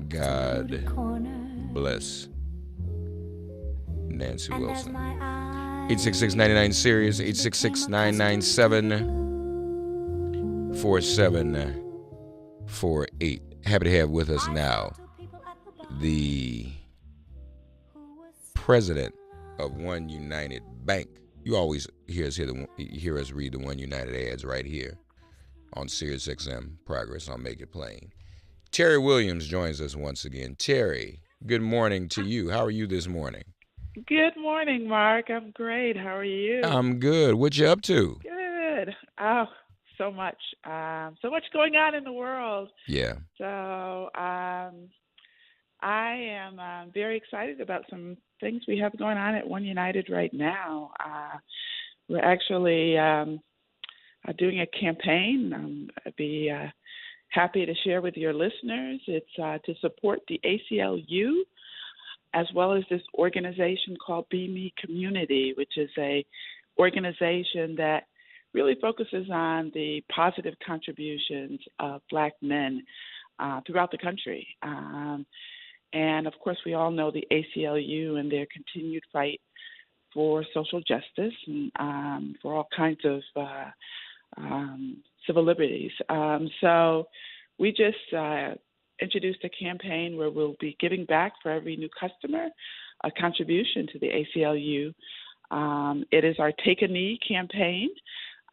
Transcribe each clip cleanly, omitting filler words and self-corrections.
God bless Nancy Wilson. 866-99-SIRIUS, 866-997-4748. Happy to have with us now the president of One United Bank. You always hear us read the One United ads right here on Sirius XM Progress on Make It Plain. Teri Williams joins us once again. Teri, good morning to you. How are you this morning? Good morning, Mark. I'm great. How are you? I'm good. What you up to? Good. Oh, so much. So much going on in the world. Yeah. So I am very excited about some things we have going on at One United right now. We're actually doing a campaign. I'd be happy to share with your listeners. It's to support the ACLU, as well as this organization called Be Me Community, which is a organization that really focuses on the positive contributions of Black men throughout the country. And, of course, we all know the ACLU and their continued fight for social justice and for all kinds of civil liberties. So we just introduced a campaign where we'll be giving back for every new customer a contribution to the ACLU. It is our Take a Knee campaign.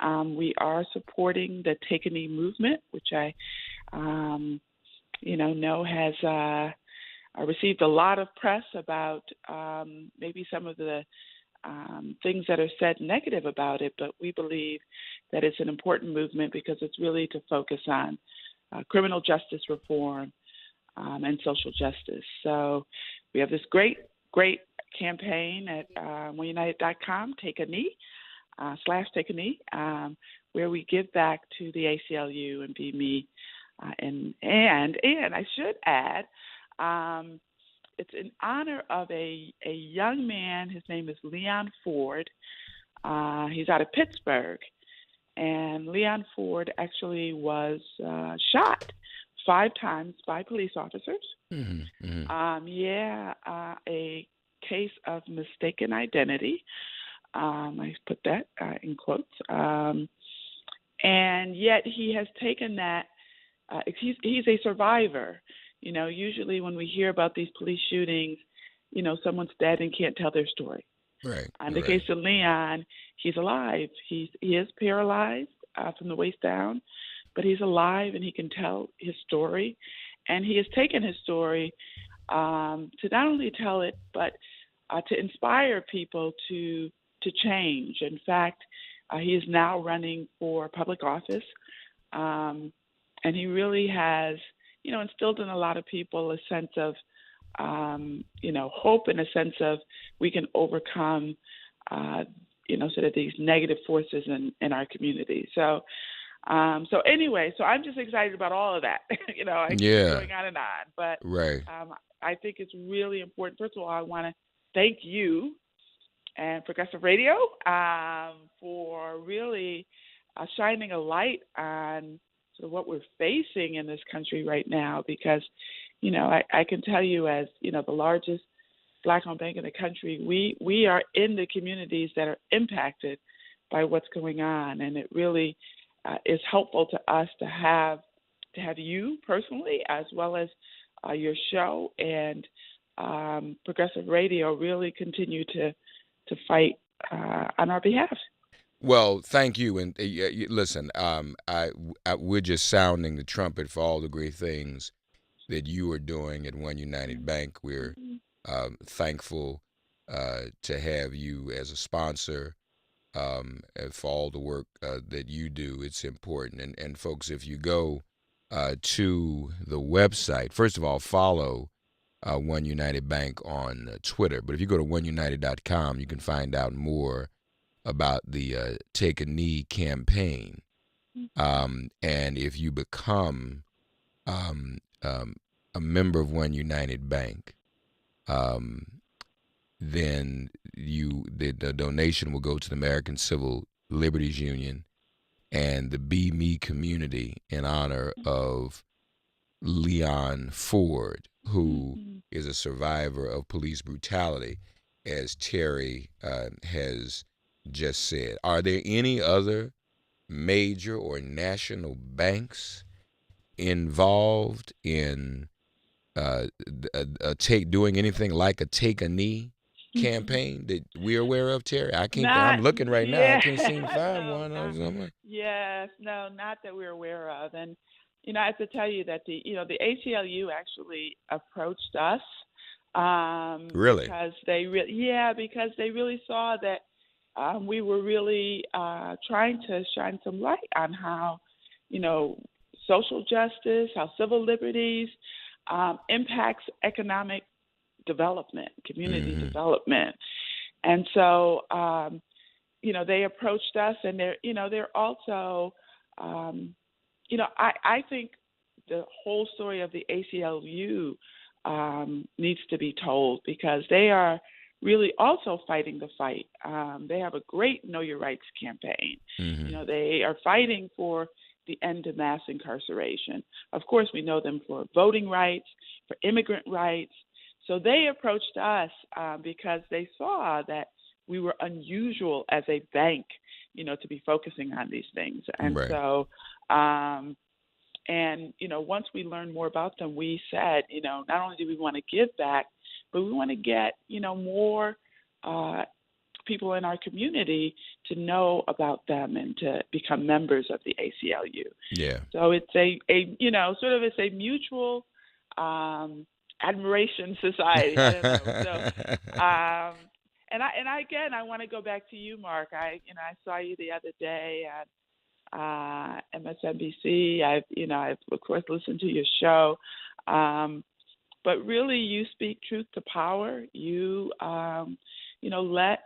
We are supporting the Take a Knee movement, which I know has received a lot of press about maybe some of the things that are said negative about it, but we believe that it's an important movement because it's really to focus on criminal justice reform and social justice. So we have this great campaign at oneunited.com, Take a Knee, /Take a Knee, where we give back to the ACLU and Be Me. And I should add, it's in honor of a young man. His name is Leon Ford. He's out of Pittsburgh. And Leon Ford actually was shot 5 times by police officers. Mm-hmm. A case of mistaken identity. I put that in quotes. And yet he has taken that. He's a survivor. Usually when we hear about these police shootings, someone's dead and can't tell their story. Right. In the case of Leon, he's alive. He is paralyzed from the waist down, but he's alive and he can tell his story. And he has taken his story to not only tell it, but to inspire people to change. In fact, he is now running for public office, and he really has, instilled in a lot of people a sense of, hope, and a sense of we can overcome, sort of these negative forces in our community. So anyway, so I'm just excited about all of that. I keep going on and on, but right. I think it's really important. First of all, I want to thank you and Progressive Radio for really shining a light on sort of what we're facing in this country right now, because, I can tell you, as, the largest Black-owned bank in the country, we are in the communities that are impacted by what's going on. And it really is helpful to us to have you personally, as well as your show and Progressive Radio, really continue to fight on our behalf. Well, thank you. And listen, we're just sounding the trumpet for all the great things that you are doing at One United Bank. We're thankful to have you as a sponsor for all the work that you do. It's important. And folks, if you go to the website, first of all, follow One United Bank on Twitter. But if you go to oneunited.com, you can find out more about the Take a Knee campaign. And if you become a member of One United Bank, then the donation will go to the American Civil Liberties Union and the Be Me Community in honor of Leon Ford, who Mm-hmm. is a survivor of police brutality, as Teri has just said. Are there any other major or national banks involved in doing anything like a take a knee campaign that we're aware of, Teri? I can't. Not I'm looking right now. I yeah, can't seem to find no, one. I not was, I'm like, yes, no, not that we're aware of. And I have to tell you that the ACLU actually approached us really? because because they really saw that we were really trying to shine some light on how you know social justice, how civil liberties impacts economic development, community Mm-hmm. development. And so, they approached us, and they're also, I think the whole story of the ACLU needs to be told because they are really also fighting the fight. They have a great Know Your Rights campaign. Mm-hmm. They are fighting for the end of mass incarceration. Of course, we know them for voting rights, for immigrant rights. So they approached us because they saw that we were unusual as a bank, to be focusing on these things. And Right. so, once we learned more about them, we said, not only do we want to give back, but we want to get, more uh, people in our community to know about them and to become members of the ACLU. Yeah. So it's sort of it's a mutual admiration society. I don't know. So and I again I want to go back to you, Mark. I saw you the other day at MSNBC. I've of course listened to your show. But really you speak truth to power. You let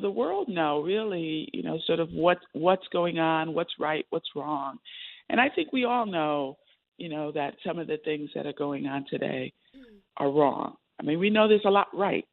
the world know really, sort of what's going on, what's right, what's wrong. And I think we all know, that some of the things that are going on today are wrong. I mean, we know there's a lot right,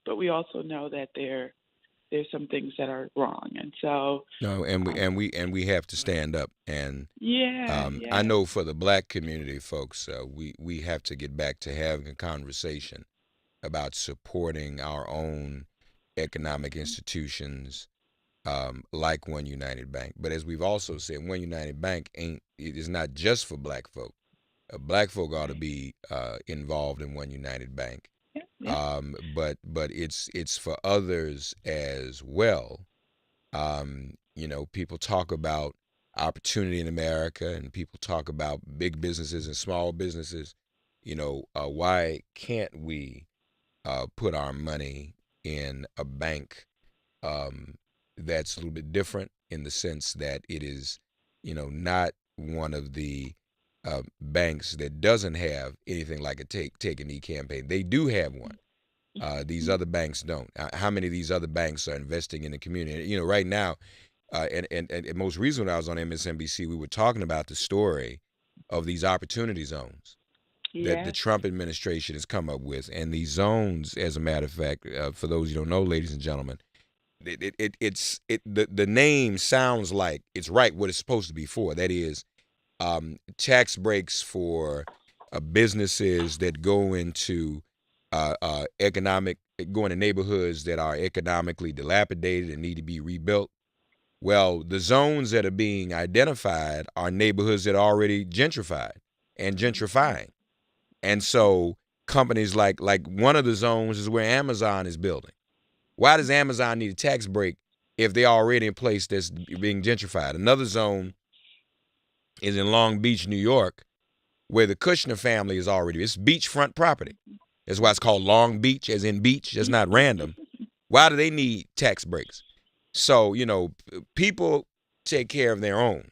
but we also know that there's some things that are wrong. And so No, and we um, and we have to stand up. And yeah, I yeah. know for the black community, folks, we have to get back to having a conversation about supporting our own economic institutions, like One United Bank. But as we've also said, One United Bank ain't it is not just for black folk. Black folk ought to Right. be involved in One United Bank. Yeah, yeah. But it's for others as well. People talk about opportunity in America, and people talk about big businesses and small businesses. Why can't we put our money in a bank um, that's a little bit different in the sense that it is, not one of the banks that doesn't have anything like a take a knee campaign. They do have one. These other banks don't. How many of these other banks are investing in the community? Right now, and most recently when I was on MSNBC, we were talking about the story of these opportunity zones that the Yes. Trump administration has come up with. And these zones, as a matter of fact, for those you don't know, ladies and gentlemen, the name sounds like it's right what it's supposed to be for. That is, tax breaks for businesses that go into go into neighborhoods that are economically dilapidated and need to be rebuilt. Well, the zones that are being identified are neighborhoods that are already gentrified and Mm-hmm. gentrifying. And so companies like one of the zones is where Amazon is building. Why does Amazon need a tax break if they're already in place that's being gentrified? Another zone is in Long Beach, New York, where the Kushner family is already. It's beachfront property. That's why it's called Long Beach, as in beach. That's not random. Why do they need tax breaks? So, people take care of their own.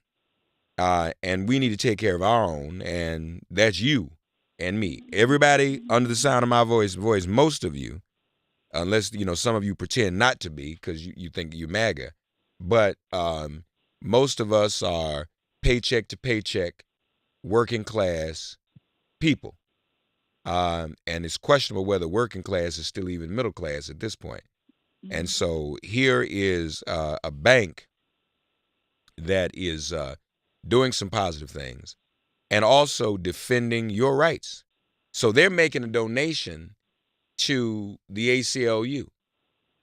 And we need to take care of our own, and that's you and me. Everybody under the sound of my voice, most of you, unless some of you pretend not to be because you think you're MAGA, but most of us are paycheck to paycheck, working class people, and it's questionable whether working class is still even middle class at this point. And so here is a bank that is doing some positive things. and also defending your rights. So they're making a donation to the ACLU,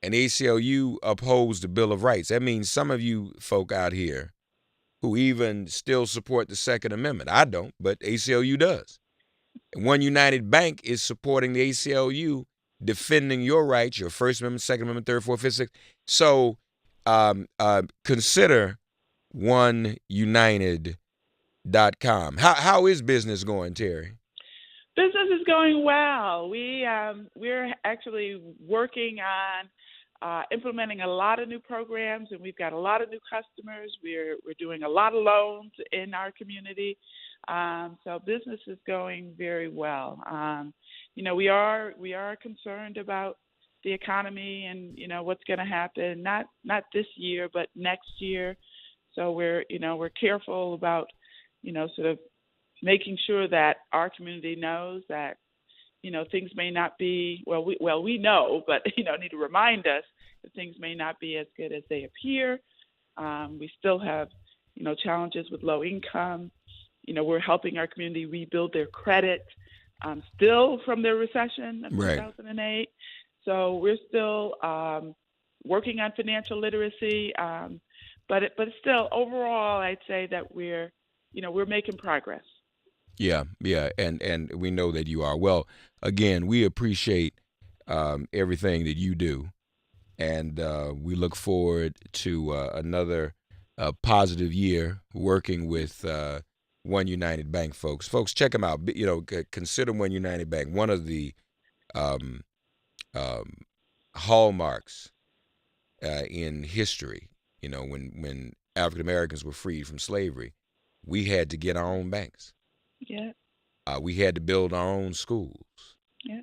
and the ACLU upholds the Bill of Rights. That means some of you folk out here who even still support the Second Amendment. I don't, but ACLU does. And One United Bank is supporting the ACLU, defending your rights, your First Amendment, Second Amendment, Third, Fourth, Fifth, Sixth. So consider oneunited.com. How is business going, Teri? Business is going well. We're actually working on implementing a lot of new programs, and we've got a lot of new customers. We're doing a lot of loans in our community, so business is going very well. We are concerned about the economy and what's going to happen. Not this year, but next year. So we're careful about sort of making sure that our community knows that things may not be we know, but need to remind us that things may not be as good as they appear. We still have challenges with low income. We're helping our community rebuild their credit, still from their recession of Right. 2008. So we're still working on financial literacy, but still overall, I'd say that we're making progress. Yeah, yeah, and we know that you are. Well, again, we appreciate everything that you do, and we look forward to another positive year working with One United Bank, folks. Folks, check them out. Consider One United Bank one of the um, um, hallmarks in history. When African Americans were freed from slavery, we had to get our own banks. Yeah, We had to build our own schools. yeah.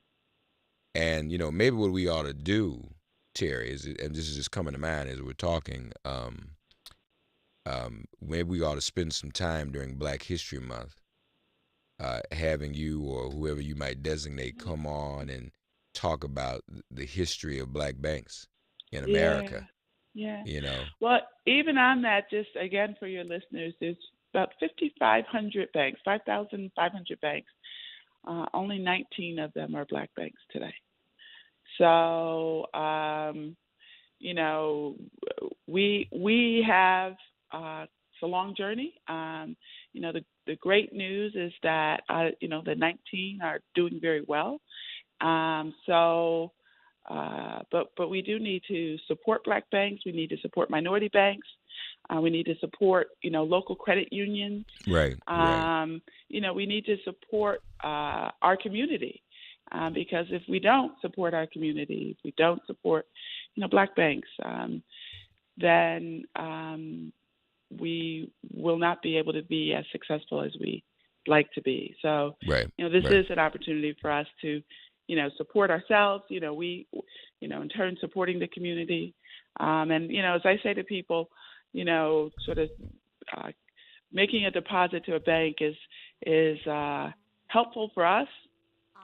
And maybe what we ought to do, Teri, and this is just coming to mind as we're talking. Maybe we ought to spend some time during Black History Month, having you or whoever you might designate come on and talk about the history of black banks in Yeah, America. yeah. You know, Well, even on that, just again for your listeners, there's about 5,500 banks, 5,500 banks. Only 19 of them are black banks today. So, we have it's a long journey. The great news is that the 19 are doing very well. So, but we do need to support black banks. We need to support minority banks. We need to support local credit unions. right, right, We need to support our community. Because if we don't support our community, if we don't support, black banks, then we will not be able to be as successful as we like to be. So, right, this right. is an opportunity for us to, support ourselves. We, in turn, supporting the community. And as I say to people, sort of making a deposit to a bank is helpful for us,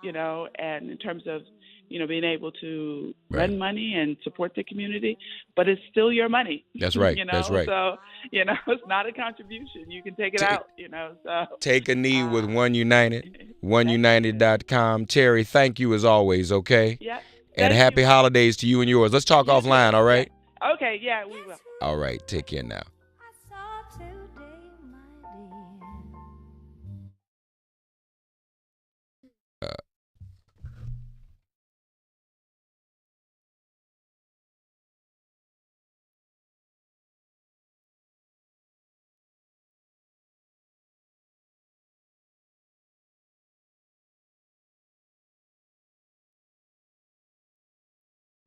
and in terms of, being able to Right. lend money and support the community, but it's still your money, That's right. That's right. so, it's not a contribution. You can take it Ta- out, so, Take a knee with uh, One United, that's it. oneunited.com. Teri, thank you as always, okay? Yeah. And Thank you. happy holidays to you and yours. Let's talk You too. offline, all Yeah. right? Okay. Yeah, we will. All right, take care now.